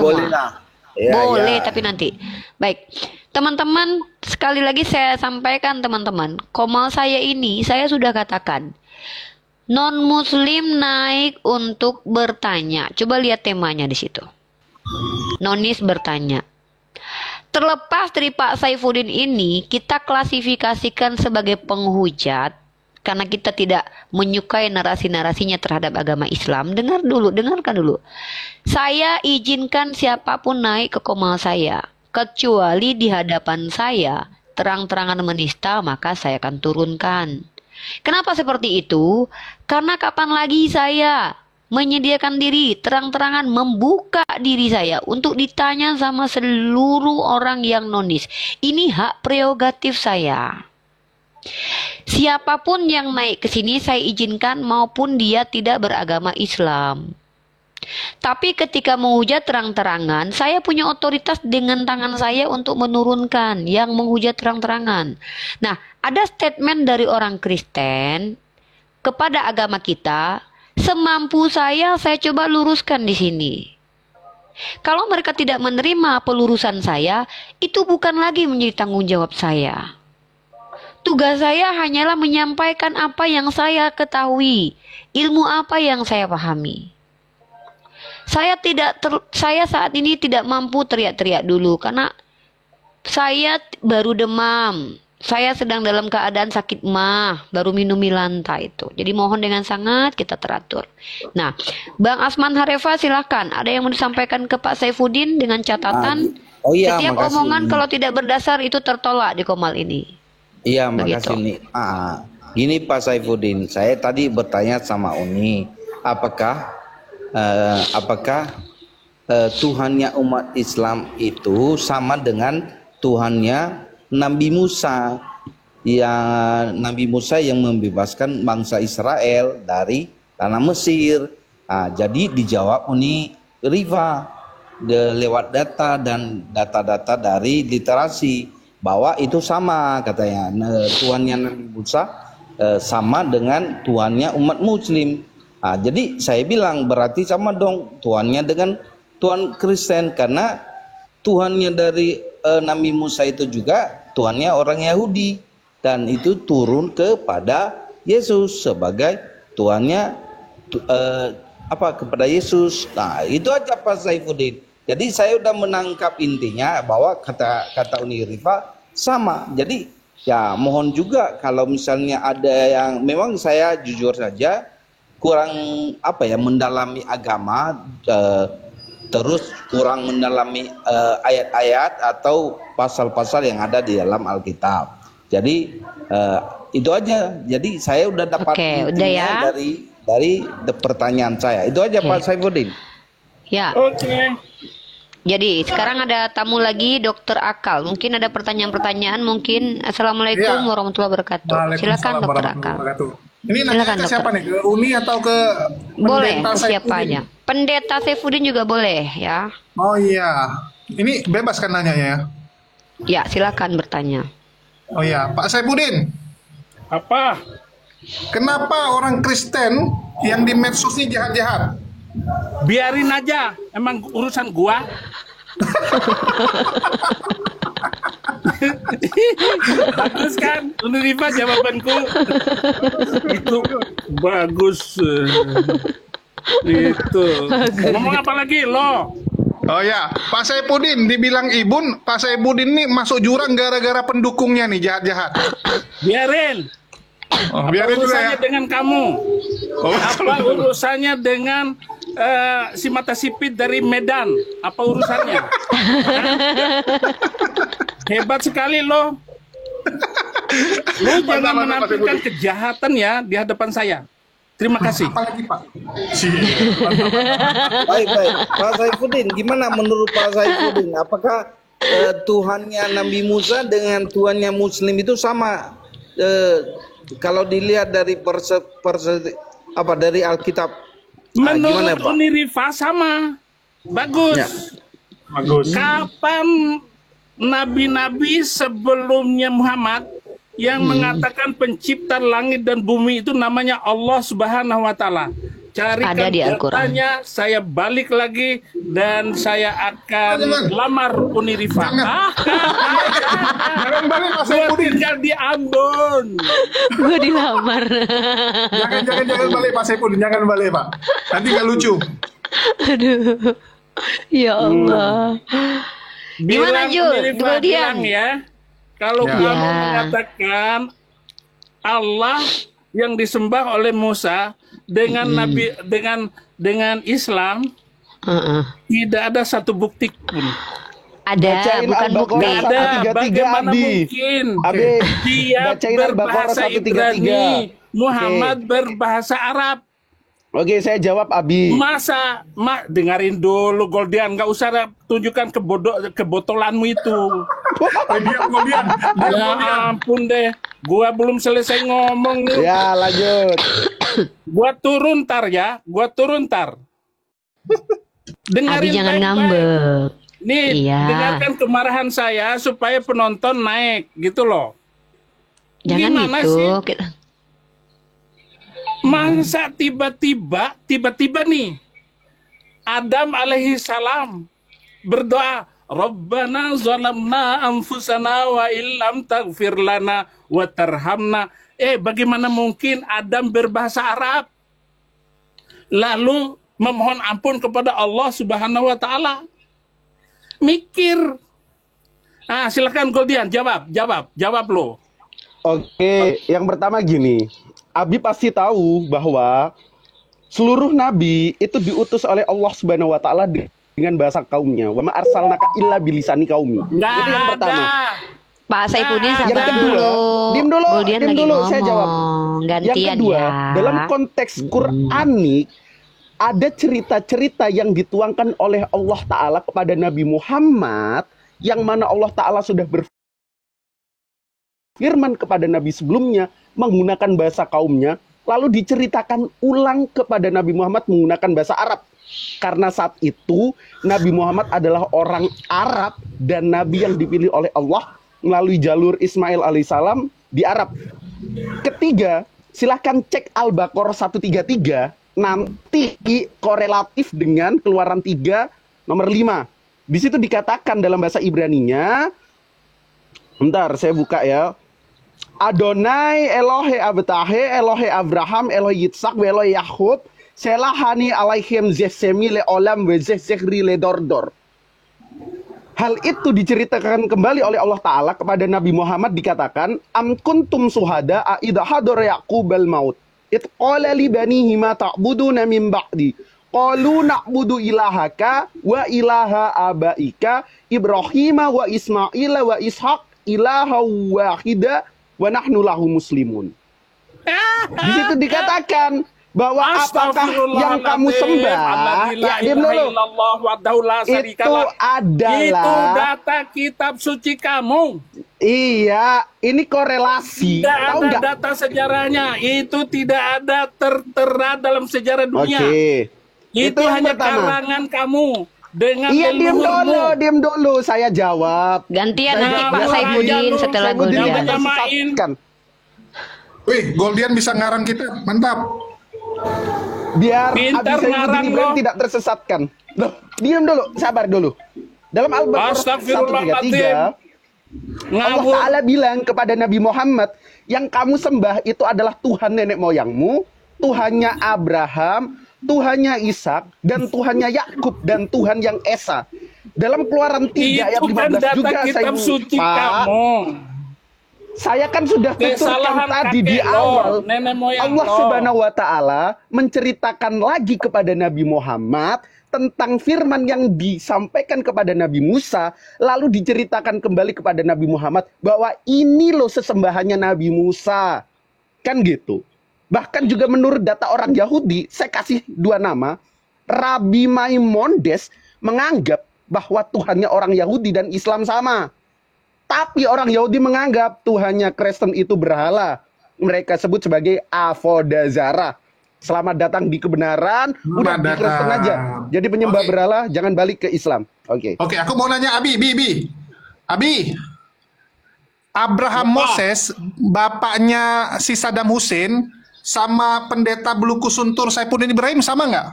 boleh semua. lah. Ya, Boleh, ya. tapi nanti. Baik, teman-teman, sekali lagi saya sampaikan teman-teman, Komal saya ini, saya sudah katakan, non-muslim naik untuk bertanya. Coba lihat temanya di situ. Nonis bertanya. Terlepas dari Pak Saifuddin ini, kita klasifikasikan sebagai penghujat karena kita tidak menyukai narasi-narasinya terhadap agama Islam. Dengarkan dulu. Saya izinkan siapapun naik ke komal saya, kecuali di hadapan saya terang-terangan menista, maka saya akan turunkan. Kenapa seperti itu? Karena kapan lagi saya menyediakan diri terang-terangan membuka diri saya untuk ditanya sama seluruh orang yang nonis. Ini hak prerogatif saya. Siapapun yang naik ke sini saya izinkan maupun dia tidak beragama Islam. Tapi ketika menghujat terang-terangan, saya punya otoritas dengan tangan saya untuk menurunkan yang menghujat terang-terangan. Nah, ada statement dari orang Kristen kepada agama kita. Semampu saya coba luruskan di sini. Kalau mereka tidak menerima pelurusan saya, itu bukan lagi menjadi tanggung jawab saya. Tugas saya hanyalah menyampaikan apa yang saya ketahui, ilmu apa yang saya pahami. Saya saat ini tidak mampu teriak-teriak dulu karena saya baru demam. Saya sedang dalam keadaan sakit mah, baru minum Milanta itu. Jadi mohon dengan sangat kita teratur. Nah, Bang Asman Harefa silakan. Ada yang mau disampaikan ke Pak Saifuddin dengan catatan Iya, setiap makasih. omongan kalau tidak berdasar itu tertolak di komal ini. Iya, Begitu. makasih nih. Gini Pak Saifuddin, saya tadi bertanya sama Uni, apakah Tuhannya umat Islam itu sama dengan Tuhannya Nabi Musa, Nabi Musa yang membebaskan bangsa Israel dari tanah Mesir. Jadi dijawab Uni Riva lewat data dan data-data dari literasi bahwa itu sama katanya. Tuhannya Nabi Musa sama dengan Tuhannya umat Muslim. Jadi saya bilang berarti sama dong Tuhannya dengan Tuhan Kristen, karena Tuhannya dari Nabi Musa itu juga Tuhannya orang Yahudi, dan itu turun kepada Yesus sebagai Tuhannya kepada Yesus. Nah, itu aja Pak Saifuddin. Jadi saya udah menangkap intinya bahwa kata Uni Rifa sama. Jadi ya mohon juga kalau misalnya ada yang memang saya jujur saja kurang mendalami agama, terus kurang mendalami ayat-ayat atau pasal-pasal yang ada di dalam Alkitab. Jadi itu aja. Jadi saya udah dapat udah ya. dari pertanyaan saya. Itu aja Pak Saifuddin. Ya. Jadi sekarang ada tamu lagi, Dokter Akal. Mungkin ada pertanyaan-pertanyaan. Mungkin Assalamualaikum warahmatullahi wabarakatuh. Silakan Dokter Akal. Ini nanya ke siapa nih? Ke Uni atau ke boleh Pendeta ke siapa Saifuddin? aja. Pendeta Saifuddin juga boleh ya. Oh iya. Ini bebas kan nanya ya? Ya, silakan bertanya. Oh iya, Pak Saifuddin. Apa? Kenapa orang Kristen yang di medsos ini jahat-jahat? Biarin aja, emang urusan gua. Bagus kan, Uniriva jawabanku. Itu bagus. Itu. Ngomong apa lagi lo? Oh ya, Pak Saifuddin dibilang Ibun, Pak Saifuddin nih masuk jurang gara-gara pendukungnya nih jahat-jahat. Biarin. Oh, Apa biarin juga urusannya ya. dengan kamu? Oh, Apa urusannya dengan si mata sipit dari Medan? Apa urusannya? Hebat sekali lo. Lo jangan menampilkan kejahatan ya di hadapan saya. Terima kasih. Apalagi Pak? Baik. Pak Saifuddin, gimana menurut Pak Saifuddin? Apakah Tuhannya Nabi Musa dengan Tuhannya Muslim itu sama? Kalau dilihat dari dari Alkitab, menurut Uni Rifa sama. Bagus. Ya. Bagus. Kapan nabi-nabi sebelumnya Muhammad yang mengatakan pencipta langit dan bumi itu namanya Allah Subhanahu wa taala? Ada carikan di Al-Quran. datanya, saya balik lagi dan saya akan Jangan. lamar Unirifa. Jangan balik Pak Gue Saifuddin. tinggal di Ambon. Gue dilamar. Jangan balik Pak Saifuddin, jangan balik Pak. Nanti nggak lucu. Aduh. Ya Allah. Gimana, Jul? Unirifa, Goldian. bilang ya, kalau Ya. kamu Ya. mengatakan Allah yang disembah oleh Musa dengan Nabi dengan Islam, Heeh. tidak ada satu bukti pun. Ada, Bacain bukan Al-Baqarah bukti. Ada, 133, bagaimana Abi. mungkin Abi, dia bacain Al-Baqarah berbahasa 133. Ibrani, Muhammad berbahasa Arab. Oke, saya jawab Abi. Masa, dengarin dulu Goldian, nggak usah tunjukkan kebotolanmu itu. Diam Goldian. Ya ampun deh, gua belum selesai ngomong nih. Ya, lanjut. Gua turun tar ya, gua turun tar. Dengarin Abi jangan baik-baik. ngambek. Nih, Iya. dengarkan kemarahan saya supaya penonton naik, gitu loh. Jangan Gimana gitu. sih? Kita- Masa tiba-tiba nih, Adam alaihi salam berdoa, Rabbana zalamna anfusana wa illam taghfir lana wa tarhamna. Bagaimana mungkin Adam berbahasa Arab? Lalu memohon ampun kepada Allah Subhanahu wa taala. Mikir. Silakan Goldian, jawab lo. Oke, yang pertama gini. Abi pasti tahu bahwa seluruh nabi itu diutus oleh Allah Subhanahu wa taala dengan bahasa kaumnya. Wa ma arsalnaka illa bilisani qaumi. Nggak Itu yang pertama. ada. Pak Saifuddin Yang sabar kedua, dulu. diam dulu, Goldian diam lagi dulu, ngomong. saya jawab. Gantian Yang kedua, ya. dalam konteks Quranik ada cerita-cerita yang dituangkan oleh Allah Ta'ala kepada Nabi Muhammad yang mana Allah Ta'ala sudah berfirman kepada Nabi sebelumnya menggunakan bahasa kaumnya, lalu diceritakan ulang kepada Nabi Muhammad menggunakan bahasa Arab. Karena saat itu Nabi Muhammad adalah orang Arab dan Nabi yang dipilih oleh Allah melalui jalur Ismail alaihissalam di Arab. Ketiga, silahkan cek Al-Baqarah 133, nanti korelatif dengan Keluaran 3 nomor 5. Di situ dikatakan dalam bahasa Ibraninya, bentar saya buka ya. Adonai Elohe Abtahe, Elohe Abraham, Elohe Yitzhak, Elohe Yakub, Selahani alaihim zesemi le olam we zezekri le dordor. Hal itu diceritakan kembali oleh Allah Ta'ala kepada Nabi Muhammad, dikatakan, Am kuntum suhada idha hadar Yaqub al-maut. Itqala li banihi ma ta'buduna min ba'di. Qalu na'budu ilahaka wa ilaha abaika Ibrahima wa Ismaila wa Ishaq ilaha wahida wa nahnu lahu muslimun. Di situ dikatakan bahwa apakah yang kamu sembah, ya diam dulu, itu adalah itu data kitab suci kamu. Iya, ini korelasi. Tidak Tahu ada nggak? data sejarahnya. Itu tidak ada tertera dalam sejarah dunia. Oke. Itu yang hanya pertama. karangan kamu dengan Iya, leluhurmu. diam dulu. Saya jawab. Gantian Saya nanti jawab. Pak Jangan Saifuddin dulu, setelah Saifuddin Goldian. nggak Goldian. tersesatkan. Wih, Goldian bisa ngarang kita, mantap. Biar Pintar Abi ngarang Saifuddin Ibrahim lo. tidak tersesatkan. Loh, diam dulu, sabar dulu. Dalam Al-Baqarah 133, Allah Ngawur. Ta'ala bilang kepada Nabi Muhammad, yang kamu sembah itu adalah Tuhan nenek moyangmu, Tuhannya Abraham, Tuhannya Ishak, dan Tuhannya Yakub, dan Tuhan yang Esa. Dalam Keluaran 3 ayat Itu kan 15 data juga kitab saya suci Pak, kamu. saya kan sudah tuturkan Kesalahan tadi di kakek lo, awal. nenek moyang Allah lo. Subhanahu wa Ta'ala menceritakan lagi kepada Nabi Muhammad tentang firman yang disampaikan kepada Nabi Musa, lalu diceritakan kembali kepada Nabi Muhammad bahwa ini loh sesembahannya Nabi Musa. Kan gitu. Bahkan juga menurut data orang Yahudi, saya kasih 2 nama, Rabbi Maimonides menganggap bahwa Tuhannya orang Yahudi dan Islam sama. Tapi orang Yahudi menganggap Tuhannya Kristen itu berhala. Mereka sebut sebagai Avodazara. Selamat datang di kebenaran, udah di Selamat Kristen datang. aja. Jadi penyembah Oke. berhala, jangan balik ke Islam. Oke. Oke, aku mau nanya Abi. Abraham Moses, bapaknya si Saddam Hussein, sama pendeta Beluku Suntur Saifuddin Ibrahim sama nggak?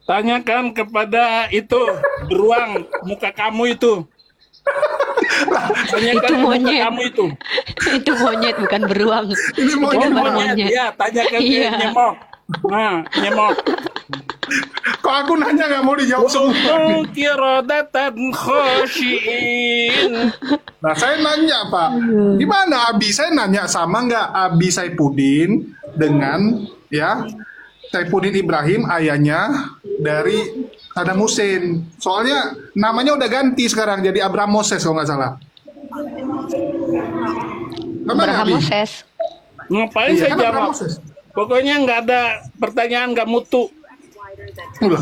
Tanyakan kepada itu beruang muka kamu itu. Tanyakan Itu ke muka monyet. kamu itu. Itu monyet bukan beruang. Ini Itu monyet. gambar Monyet. monyet. Ya, tanyakan ke Iya. nyemok. Nah, nyemok. Kok aku nanya nggak mau dijawab semua? Kirodatan khosyin. Nah, saya nanya Pak, gimana Abi? Saya nanya sama nggak Abi Saifuddin dengan ya Saifuddin Ibrahim ayahnya dari Saddam Hussein. Soalnya namanya udah ganti sekarang jadi Abraham Moses kalau nggak salah. Gimana Abraham Abi? Moses. Ngapain Iya, saya kan Abraham jawab? Moses. Pokoknya nggak ada pertanyaan nggak mutu. Ulah.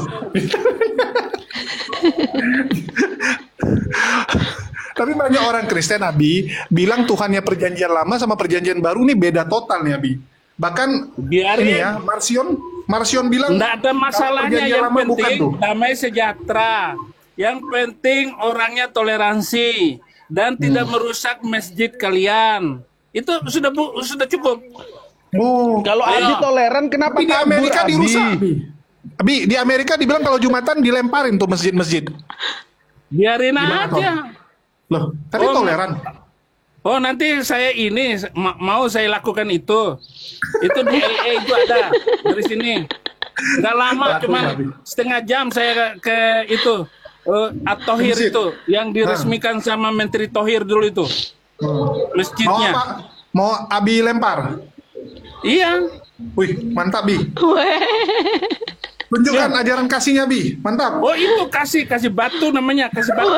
Tapi banyak orang Kristen Abi bilang Tuhannya perjanjian lama sama perjanjian baru nih beda total nih Abi. Bahkan Biarin. ini ya Marsion bilang Nggak ada kalau masalahnya, perjanjian yang lama bukan penting tuh. damai sejahtera. Yang penting orangnya toleransi dan tidak merusak masjid kalian. Itu sudah cukup. Oh, Kalau Ayo. Abi toleran, kenapa tapi di kabur, Amerika Abi? dirusak Abi. Abi, di Amerika dibilang kalau Jumatan dilemparin tuh masjid-masjid. Biarin Gimana, aja. Loh, tapi Oh, toleran. Oh, nanti saya ini mau saya lakukan itu. Itu di LA itu ada dari sini. Nggak lama, Lakuin, cuma Abi. setengah jam saya ke itu At-Tohir Masjid. itu yang diresmikan sama Menteri Tohir dulu itu Mau masjidnya. apa? Mau Abi lempar? Iya. Wih, mantap Bi. Tunjukkan ajaran kasihnya Bi. Mantap. Oh itu kasih batu namanya, kasih batu.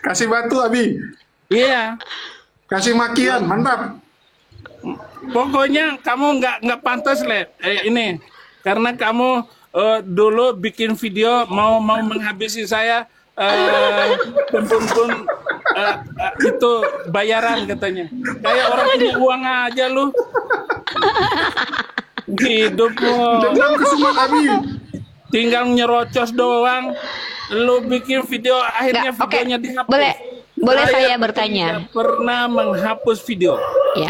Kasih batu Abi. Iya. Kasih makian. Mantap. Pokoknya kamu nggak pantas ini karena kamu dulu bikin video mau menghabisi saya pun itu bayaran katanya. Kayak orang punya uang aja lu. Hidupmu Dendam kesumat Abi. tinggal nyerocos doang. Lu bikin video akhirnya Nggak, oke. videonya dihapus. Boleh saya bertanya? tidak pernah menghapus video. Ya,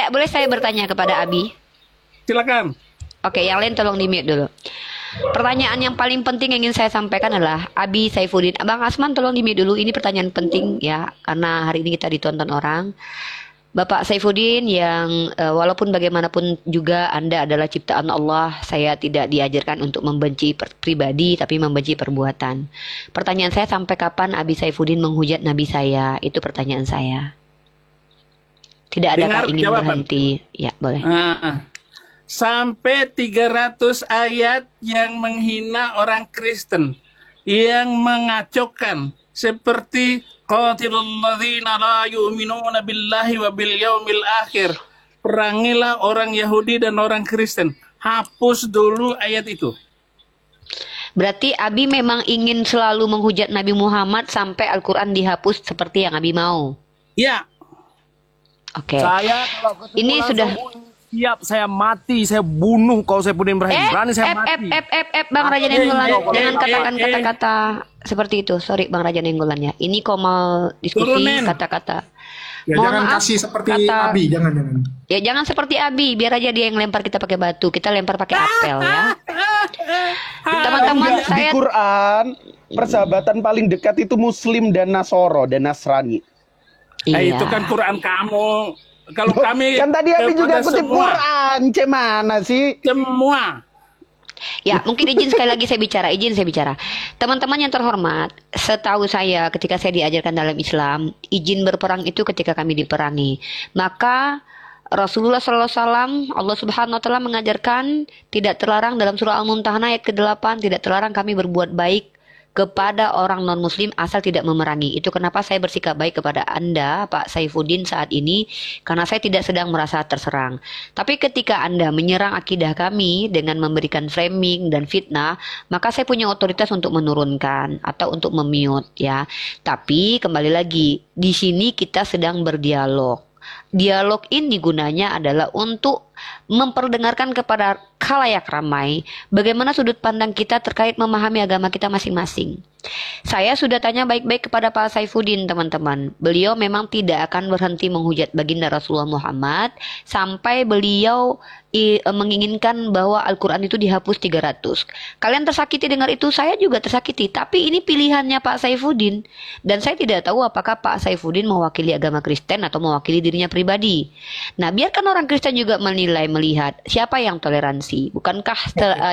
boleh saya bertanya kepada Abi? Silakan. Oke, yang lain tolong di-mute dulu. Pertanyaan yang paling penting yang ingin saya sampaikan adalah Abi Saifuddin. Abang Asman tolong di-mute dulu. Ini pertanyaan penting ya, karena hari ini kita ditonton orang. Bapak Saifuddin yang walaupun bagaimanapun juga Anda adalah ciptaan Allah, saya tidak diajarkan untuk membenci pribadi tapi membenci perbuatan. Pertanyaan saya, sampai kapan Abi Saifuddin menghujat Nabi saya? Itu pertanyaan saya. Tidak adakah Dengar ingin jawaban. berhenti? Ya, boleh. Sampai 300 ayat yang menghina orang Kristen, yang mengacaukan, seperti qatilul ladzina la yu'minuna billahi wa bil yaumil akhir. Perangilah orang Yahudi dan orang Kristen. Hapus dulu ayat itu. Berarti Abi memang ingin selalu menghujat Nabi Muhammad sampai Al-Quran dihapus seperti yang Abi mau. Ya, Oke. Saya kalau ketemu Ini langsung sudah siap, saya mati, saya bunuh kalau saya Saifuddin Ibrahim. Berani saya mati. Bang Raja Nenggolan, jangan eh, katakan eh. kata-kata seperti itu. Sorry Bang Raja Nenggolan ya. Ini Komal diskusi Turunin. kata-kata. Ya, Mohon jangan maaf, kasih seperti kata- Abi. Jangan. Ya jangan seperti Abi, biar aja dia yang lempar kita pakai batu, kita lempar pakai apel ya. Teman-teman, Di saya Quran, persahabatan paling dekat itu Muslim dan Nasoro dan Nasrani. iya. itu kan Quran kamu. Kalau kami Kan tadi Abi juga kepada kutip semua, Quran, cemana sih? semua. Ya, mungkin izin sekali lagi saya bicara. Teman-teman yang terhormat, setahu saya ketika saya diajarkan dalam Islam, izin berperang itu ketika kami diperangi. Maka Rasulullah SAW, Allah Subhanahu wa taala mengajarkan tidak terlarang dalam surah Al-Mumtahanah ayat ke-8, tidak terlarang kami berbuat baik kepada orang non-muslim asal tidak memerangi. Itu kenapa saya bersikap baik kepada Anda, Pak Saifuddin, saat ini, karena saya tidak sedang merasa terserang. Tapi ketika Anda menyerang akidah kami dengan memberikan framing dan fitnah, maka saya punya otoritas untuk menurunkan atau untuk memute ya. Tapi kembali lagi, di sini kita sedang berdialog. Dialog ini gunanya adalah untuk memperdengarkan kepada khalayak ramai bagaimana sudut pandang kita terkait memahami agama kita masing-masing. Saya sudah tanya baik-baik kepada Pak Saifuddin, teman-teman. Beliau memang tidak akan berhenti menghujat baginda Rasulullah Muhammad sampai beliau menginginkan bahwa Al-Quran itu dihapus 300. Kalian tersakiti dengar itu, saya juga tersakiti. Tapi ini pilihannya Pak Saifuddin. Dan saya tidak tahu apakah Pak Saifuddin mewakili agama Kristen atau mewakili dirinya pribadi. Nah, biarkan orang Kristen juga menilai, melihat siapa yang toleransi. Bukankah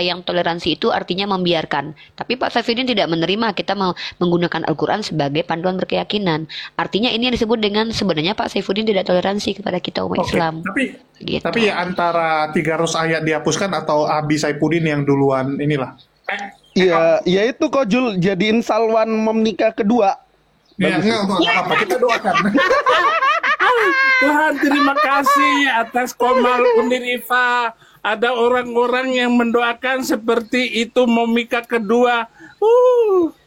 yang toleransi itu artinya membiarkan? Tapi Pak Saifuddin tidak menerima kita menggunakan Al-Quran sebagai panduan berkeyakinan. Artinya ini yang disebut dengan sebenarnya Pak Saifuddin tidak toleransi kepada kita umat Islam. Tapi Gitu. tapi ya antara 300 ayat dihapuskan atau Abi Saifuddin yang duluan inilah. Iya, ya itu kok Jul jadiin Salwan menikah kedua. Ya, enggak apa-apa, kita doakan. Tuhan terima kasih atas Komal Unirifa. Ada orang-orang yang mendoakan seperti itu memika kedua.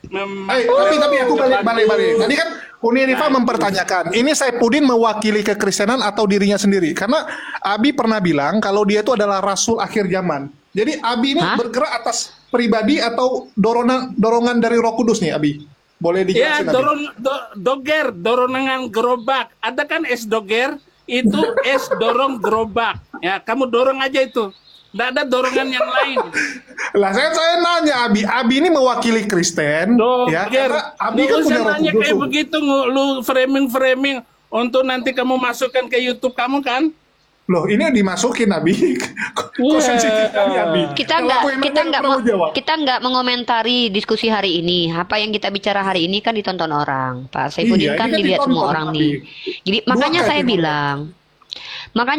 Tapi aku balik. Tadi kan Unirifa mempertanyakan, ini Saifuddin mewakili kekristenan atau dirinya sendiri? Karena Abi pernah bilang kalau dia itu adalah rasul akhir zaman. Jadi Abi ini bergerak atas pribadi atau dorongan dari Roh Kudus nih, Abi? Boleh Ya, dijelasin, Abi? dorongan gerobak. Ada kan es doger, itu es dorong gerobak. Ya, kamu dorong aja itu. Nggak ada dorongan yang lain. Lah saya nanya Abi ini mewakili Kristen, ya? Karena Abi kan punya Roh nanya Kudus. kayak begitu, lu framing untuk nanti kamu masukkan ke YouTube kamu kan? Loh, ini dimasukin, Abi. Kok sensitif kali, Abi? Kita Kalau aku yang nanya, pernah jawab. nggak mengomentari diskusi hari ini. Apa yang kita bicara hari ini kan ditonton orang. Pak Saifuddin Iya, kan ini kan dilihat semua ditonton, orang Abi. nih. Jadi makanya Bukan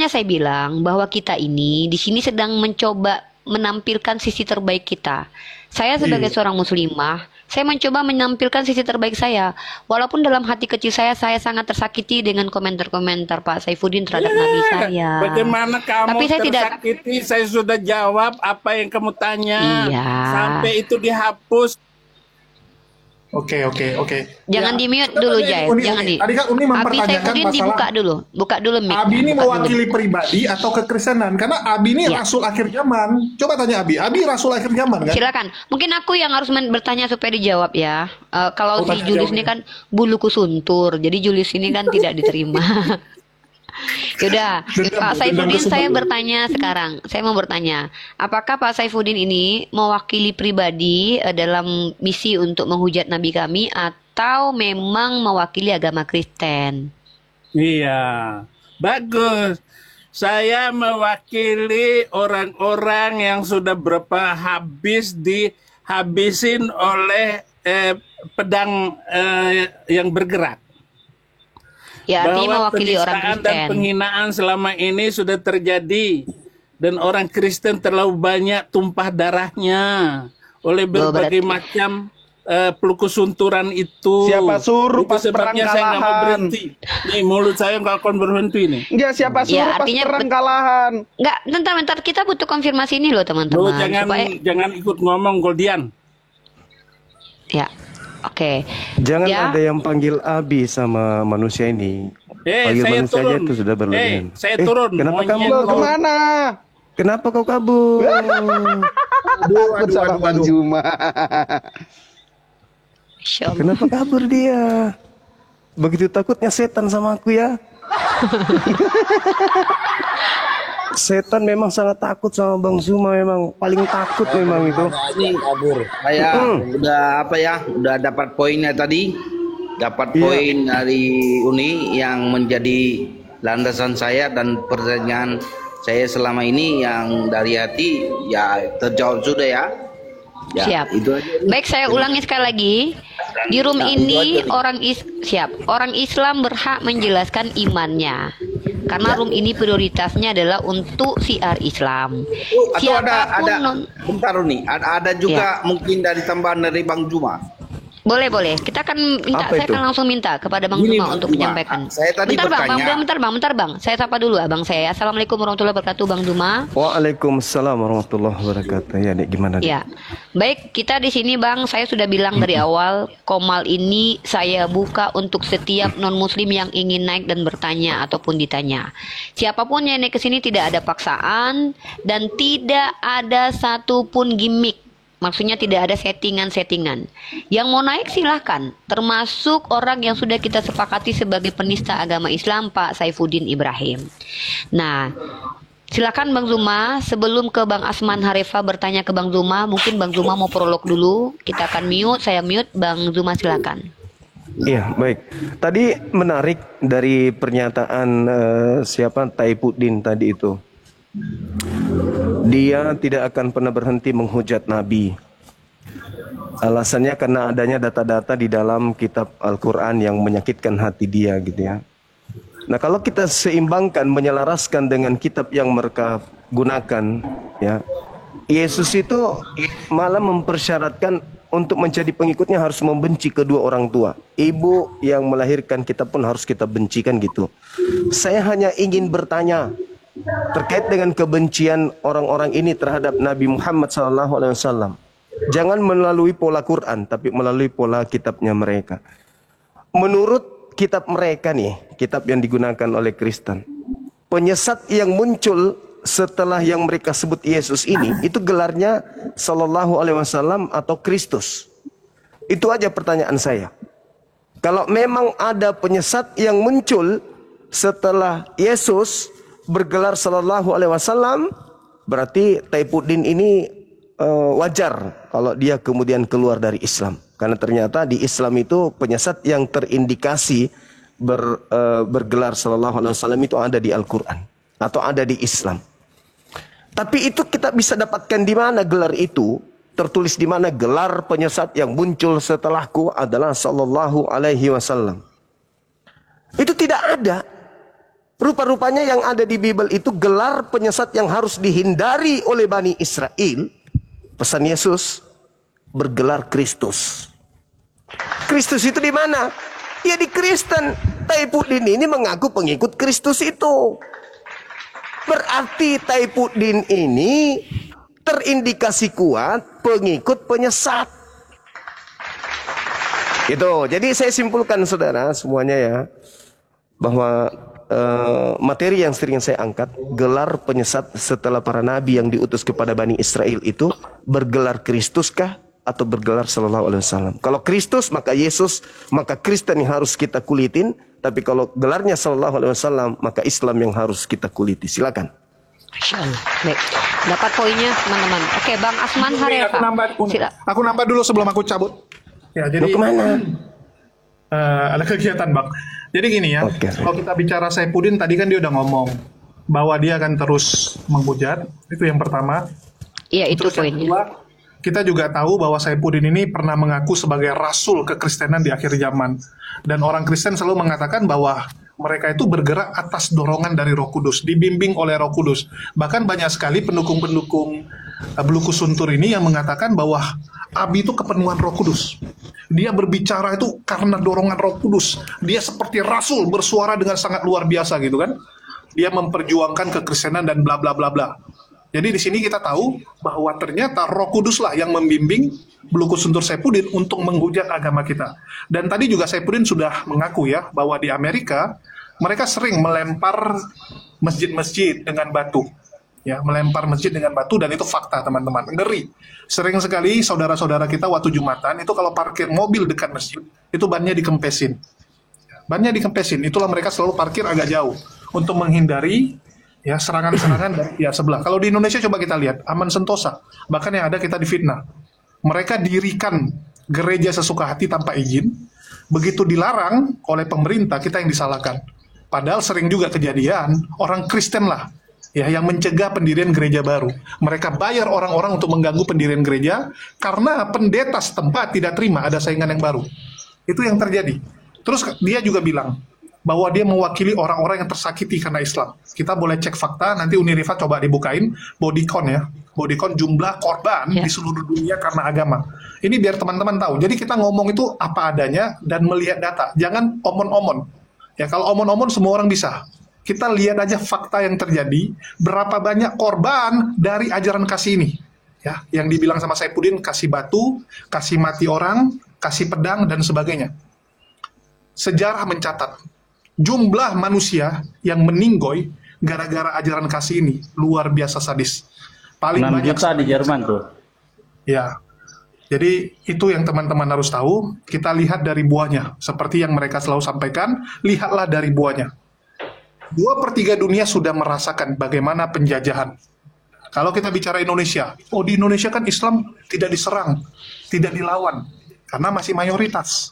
saya bilang bahwa kita ini di sini sedang mencoba menampilkan sisi terbaik kita. Saya sebagai Iya. seorang muslimah, saya mencoba menampilkan sisi terbaik saya. Walaupun dalam hati kecil saya sangat tersakiti dengan komentar-komentar Pak Saifuddin terhadap Nabi saya. Bagaimana kamu Tapi saya tidak tersakiti? Saya sudah jawab apa yang kamu tanya. Iya. Sampai itu dihapus. Oke. Jangan di mute dulu, Jai. Jangan di. Tadi kan Uni Abi mempertanyakan Saifuddin masalah dibuka dulu. Buka dulu mic. Abi ini Buka mewakili pribadi atau kekristenan? Karena Abi ini Ya. rasul akhir zaman. Coba tanya Abi rasul akhir zaman dulu. kan? Silakan. Mungkin aku yang harus bertanya supaya dijawab ya. Kalau si tanya Julius jawab ini kan buluku suntur. Jadi Julius ini kan tidak diterima. Yaudah, Pak Saifuddin, saya bertanya sekarang. Saya mau bertanya, apakah Pak Saifuddin ini mewakili pribadi dalam misi untuk menghujat Nabi kami atau memang mewakili agama Kristen? Iya, bagus. Saya mewakili orang-orang yang sudah berapa habis dihabisin oleh pedang yang bergerak. Ya, artinya Bahwa mewakili orang penistaan dan Kristen. penghinaan selama ini sudah terjadi dan orang Kristen terlalu banyak tumpah darahnya oleh berbagai berarti- macam peluku sunturan itu. Siapa suruh pas sebabnya perang saya nggak mau kalahan? berhenti. Nih mulut saya nggak akan berhenti nih. Enggak, siapa suruh pas artinya perang kalahan? Enggak, bentar, kita butuh konfirmasi ini loh Lu teman-teman. jangan jangan ikut ngomong Goldian. Ya, oke. Jangan Ya. ada yang panggil Abi sama manusia ini. Panggil Saya manusia aja turun. itu sudah berlebihan. Saya turun. Kenapa Monyet. kamu Lo kemana? Kenapa kau kabur? Takut sama Bang Juma. Masya Allah. Kenapa kabur dia? Begitu takutnya setan sama aku ya. Setan memang sangat takut sama Bang Zuma, memang paling takut memang itu. Ini kabur. Saya udah dapat poinnya tadi. Dapat Iya. poin dari Uni yang menjadi landasan saya dan pertanyaan saya selama ini yang dari hati ya terjawab sudah ya. Ya, Siap. itu aja. Baik, saya ulangi sekali lagi. Di room Nah, ini itu aja nih. orang Islam berhak menjelaskan imannya. Karena room ini prioritasnya adalah untuk siar Islam. Atau ada Siapapun bentar Uni, ada juga mungkin dari tambahan dari Bang Juma. Boleh. Kita akan minta, Apa saya itu? akan langsung minta kepada Bang Gini, Zuma Bang untuk Zuma, menyampaikan. saya tadi bentar bang. Saya sapa dulu abang saya. Assalamualaikum warahmatullahi wabarakatuh, Bang Zuma. Waalaikumsalam warahmatullahi wabarakatuh. Ya, Dek, gimana, Dek? Ya, baik, kita di sini Bang, saya sudah bilang dari awal, Komal ini saya buka untuk setiap non-muslim yang ingin naik dan bertanya ataupun ditanya. Siapapun yang naik ke sini tidak ada paksaan dan tidak ada satupun gimmick. Maksudnya tidak ada settingan-settingan. Yang mau naik silahkan, termasuk orang yang sudah kita sepakati sebagai penista agama Islam, Pak Saifuddin Ibrahim. Nah, silakan Bang Zuma, sebelum ke Bang Asman Harefa bertanya ke Bang Zuma, mungkin Bang Zuma mau prolog dulu. Kita akan mute, saya mute, Bang Zuma silakan. Iya, baik. Tadi menarik dari pernyataan siapa Saifuddin tadi itu. Dia tidak akan pernah berhenti menghujat Nabi. Alasannya karena adanya data-data di dalam kitab Al-Quran yang menyakitkan hati dia gitu ya. Nah, kalau kita seimbangkan, menyelaraskan dengan kitab yang mereka gunakan, ya, Yesus itu malah mempersyaratkan untuk menjadi pengikutnya harus membenci kedua orang tua. Ibu yang melahirkan kita pun harus kita bencikan gitu. Saya hanya ingin bertanya terkait dengan kebencian orang-orang ini terhadap Nabi Muhammad SAW. Jangan melalui pola Quran, tapi melalui pola kitabnya mereka. Menurut kitab mereka nih, kitab yang digunakan oleh Kristen, penyesat yang muncul setelah yang mereka sebut Yesus ini, itu gelarnya Sallallahu Alaihi Wasallam atau Kristus. Itu aja pertanyaan saya. Kalau memang ada penyesat yang muncul setelah Yesus bergelar Sallallahu Alaihi Wasallam, berarti Saifuddin ini wajar kalau dia kemudian keluar dari Islam. Karena ternyata di Islam itu penyesat yang terindikasi bergelar Sallallahu Alaihi Wasallam itu ada di Al-Quran atau ada di Islam. Tapi itu kita bisa dapatkan di mana gelar itu? Tertulis di mana gelar penyesat yang muncul setelahku adalah Sallallahu Alaihi Wasallam. Itu tidak ada. Rupa-rupanya yang ada di Bible itu gelar penyesat yang harus dihindari oleh Bani Israel. Pesan Yesus, bergelar Kristus. Kristus itu di mana? Ya di Kristen. Saifuddin ini mengaku pengikut Kristus itu. Berarti Saifuddin ini terindikasi kuat pengikut penyesat. Itu. Jadi saya simpulkan saudara semuanya ya, bahwa materi yang sering saya angkat, gelar penyesat setelah para nabi yang diutus kepada Bani Israel itu bergelar Kristuskah atau bergelar Sallallahu Alaihi Wasallam? Kalau Kristus maka Yesus, maka Kristen yang harus kita kulitin. Tapi kalau gelarnya Sallallahu Alaihi Wasallam maka Islam yang harus kita kuliti. Silakan. Masya Allah. Baik, dapat poinnya teman-teman. Oke, Bang Asman Harefa. Aku nambah dulu sebelum aku cabut. Ya, jadi kemana? ada kegiatan Bang. Jadi gini ya, Oke. kalau kita bicara Saifuddin tadi kan dia udah ngomong bahwa dia akan terus menghujat, itu yang pertama. Iya, itu Terus yang poinnya. kedua, kita juga tahu bahwa Saifuddin ini pernah mengaku sebagai rasul kekristenan di akhir zaman. Dan orang Kristen selalu mengatakan bahwa mereka itu bergerak atas dorongan dari Roh Kudus, dibimbing oleh Roh Kudus. Bahkan banyak sekali pendukung-pendukung Beluku Suntur ini yang mengatakan bahwa Abi itu kepenuhan Roh Kudus. Dia berbicara itu karena dorongan Roh Kudus. Dia seperti rasul bersuara dengan sangat luar biasa gitu kan. Dia memperjuangkan kekristenan dan bla bla bla bla. Jadi di sini kita tahu bahwa ternyata Roh Kudus lah yang membimbing Beluku Suntur Saifuddin untuk menghujat agama kita. Dan tadi juga Saifuddin sudah mengaku ya bahwa di Amerika mereka sering melempar masjid-masjid dengan batu. Ya, melempar masjid dengan batu, dan itu fakta teman-teman. Ngeri. Sering sekali saudara-saudara kita waktu Jumatan itu kalau parkir mobil dekat masjid, itu bannya dikempesin. Bannya dikempesin. Itulah mereka selalu parkir agak jauh untuk menghindari ya serangan-serangan dari pihak sebelah. Kalau di Indonesia coba kita lihat, aman sentosa. Bahkan yang ada kita difitnah. Mereka dirikan gereja sesuka hati tanpa izin. Begitu dilarang oleh pemerintah, kita yang disalahkan. Padahal sering juga kejadian orang Kristen lah ya yang mencegah pendirian gereja baru. Mereka bayar orang-orang untuk mengganggu pendirian gereja karena pendeta setempat tidak terima ada saingan yang baru. Itu yang terjadi. Terus dia juga bilang, bahwa dia mewakili orang-orang yang tersakiti karena Islam. Kita boleh cek fakta, nanti Unirifa coba dibukain bodycon ya. Bodycon jumlah korban Ya. di seluruh dunia karena agama. Ini biar teman-teman tahu. Jadi kita ngomong itu apa adanya dan melihat data. Jangan omon-omon. Ya kalau omon-omon semua orang bisa. Kita lihat aja fakta yang terjadi, berapa banyak korban dari ajaran kasih ini. Ya, yang dibilang sama Saifuddin, kasih batu, kasih mati orang, kasih pedang dan sebagainya. Sejarah mencatat jumlah manusia yang meninggoy gara-gara ajaran kasih ini luar biasa sadis. Paling 6 banyak juta di Jerman tuh. ya. Jadi itu yang teman-teman harus tahu. Kita lihat dari buahnya. Seperti yang mereka selalu sampaikan, lihatlah dari buahnya. 2/3 dunia sudah merasakan bagaimana penjajahan. Kalau kita bicara Indonesia, di Indonesia kan Islam tidak diserang, tidak dilawan, karena masih mayoritas.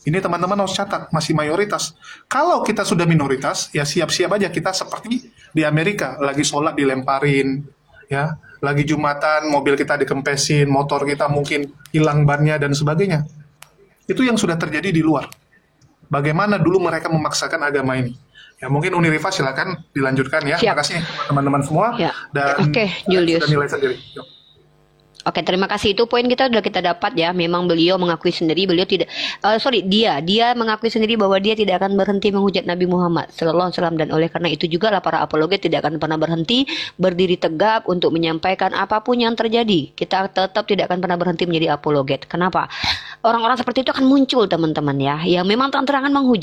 Ini teman-teman harus catat, masih mayoritas. Kalau kita sudah minoritas, ya siap-siap aja kita seperti di Amerika, lagi sholat dilemparin, ya, lagi Jumatan, mobil kita dikempesin, motor kita mungkin hilang bannya dan sebagainya. Itu yang sudah terjadi di luar. Bagaimana dulu mereka memaksakan agama ini. Ya mungkin Unirifa silakan dilanjutkan ya. Siap. Terima kasih teman-teman semua. Ya. Dan Oke, Julius. sudah nilai sendiri. Yuk. Oke, terima kasih. Itu poin kita udah kita dapat ya. Memang beliau mengakui sendiri, beliau tidak, dia mengakui sendiri bahwa dia tidak akan berhenti menghujat Nabi Muhammad Sallallahu Alaihi Wasallam, dan oleh karena itu juga lah para apologet tidak akan pernah berhenti berdiri tegap untuk menyampaikan apapun yang terjadi. Kita tetap tidak akan pernah berhenti menjadi apologet. Kenapa? Orang-orang seperti itu akan muncul teman-teman ya, yang memang terang-terangan menghujat.